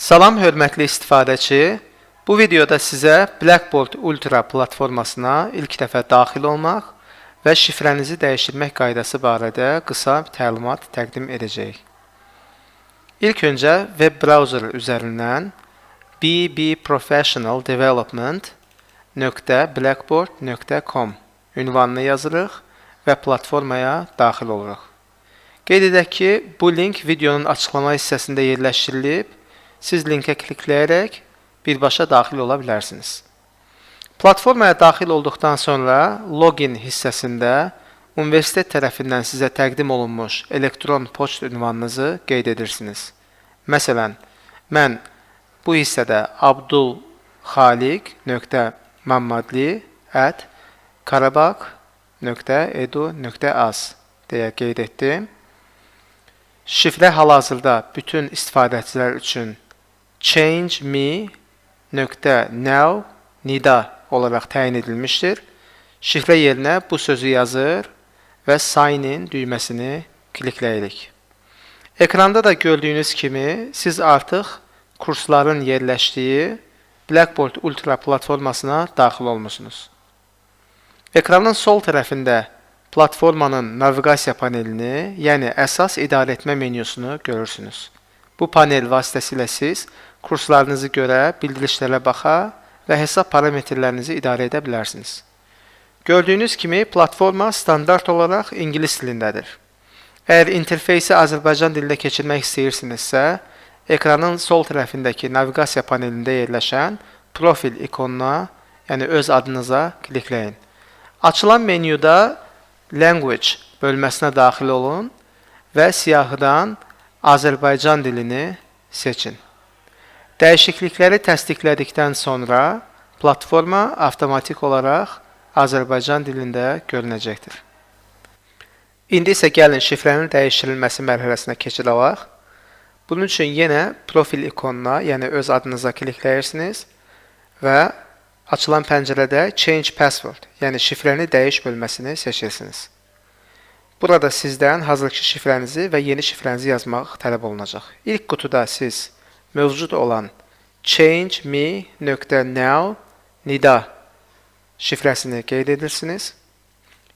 Salam hörmətli istifadəçi, bu videoda sizə Blackboard Ultra platformasına ilk dəfə daxil olmaq və şifrənizi dəyişdirmək qaydası barədə qısa təlimat təqdim edəcəyik. İlk öncə web browser üzərindən bbprofessionaldevelopment.blackboard.com ünvanını yazırıq və platformaya daxil oluruq. Qeyd edək ki, bu link videonun açıqlama hissəsində yerləşdirilib. Siz linkə klikləyərək birbaşa daxil ola bilərsiniz. Platformaya daxil olduqdan sonra login hissəsində universitet tərəfindən sizə təqdim olunmuş elektron poçt ünvanınızı qeyd edirsiniz. Məsələn, mən bu hissədə abdulxaliq.mamadli@karabag.edu.az deyə qeyd etdim. Şifrə hal-hazırda bütün istifadəçilər üçün changeme.now nida olaraq təyin edilmişdir. Şifrə yerinə bu sözü yazır və sign in düyməsini klikləyirik. Ekranda da gördüyünüz kimi siz artıq kursların yerləşdiyi Blackboard Ultra platformasına daxil olmusunuz. Ekranın sol tərəfində platformanın naviqasiya panelini, yəni əsas idarəetmə menyusunu görürsünüz. Bu panel vasitəsilə siz kurslarınızı görə, bildirişlərə baxa və hesab parametrlərinizi idarə edə bilərsiniz. Gördüyünüz kimi platforma standart olaraq ingilis dilindədir. Əgər interfeysi Azərbaycan dilində keçirmək istəyirsinizsə, ekranın sol tərəfindəki naviqasiya panelində yerləşən profil ikonuna, yəni öz adınıza klikləyin. Açılan menyuda Language bölməsinə daxil olun və siyahıdan Azərbaycan dilini seçin. Dəyişiklikləri təsdiqlədikdən sonra platforma avtomatik olaraq Azərbaycan dilində görünəcəkdir. İndi isə gəlin şifrənin dəyişdirilməsi mərhələsinə keçid alaq. Bunun üçün yenə profil ikonuna, yəni öz adınıza klikləyirsiniz və açılan pəncərədə Change Password, yəni şifrəni dəyiş bölməsini seçirsiniz. Burada sizdən hazırki şifrənizi və yeni şifrənizi yazmaq tələb olunacaq. İlk qutuda siz mövcud olan changeme.now nida şifrəsini qeyd edirsiniz.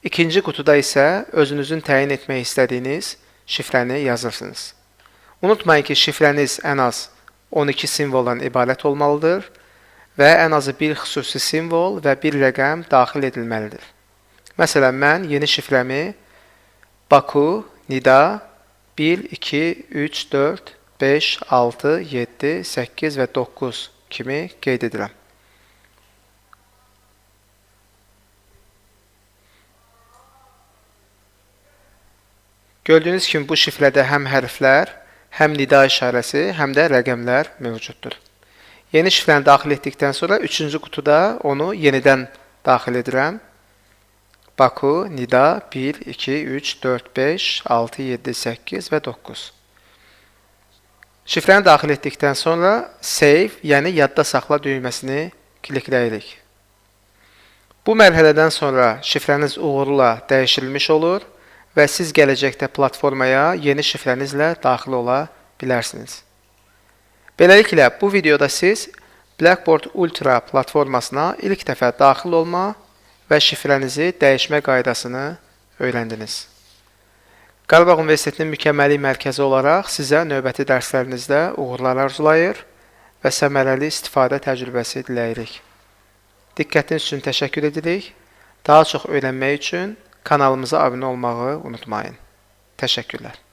İkinci qutuda isə özünüzün təyin etmək istədiyiniz şifrəni yazırsınız. Unutmayın ki, şifrəniz ən az 12 simvoldan ibarət olmalıdır və ən azı bir xüsusi simvol və bir rəqəm daxil edilməlidir. Məsələn, mən yeni şifrəmi Baku, Nida 1, 2, 3, 4, 5, 6, 7, 8 və 9 kimi qeyd edirəm. Gördüyünüz kimi bu şifrədə həm hərflər, həm nida işarəsi, həm də rəqəmlər mövcuddur. Yeni şifrəni daxil etdikdən sonra üçüncü qutuda onu yenidən daxil edirəm. Baku, Nida 1, 2, 3, 4, 5, 6, 7, 8 və 9. Şifrəni daxil etdikdən sonra Save, yəni yadda saxla düyməsini klikləyirik. Bu mərhələdən sonra şifrəniz uğurla dəyişdirilmiş olur və siz gələcəkdə platformaya yeni şifrənizlə daxil ola bilərsiniz. Beləliklə, bu videoda siz Blackboard Ultra platformasına ilk dəfə daxil olma və şifrənizi dəyişmə qaydasını öyrəndiniz. Qarabağ Universitetinin mükəmməllik mərkəzi olaraq sizə növbəti dərslərinizdə uğurlar arzulayır və səmərəli istifadə təcrübəsi diləyirik. Diqqətiniz üçün təşəkkür edirik. Daha çox öyrənmək üçün kanalımıza abunə olmağı unutmayın. Təşəkkürlər.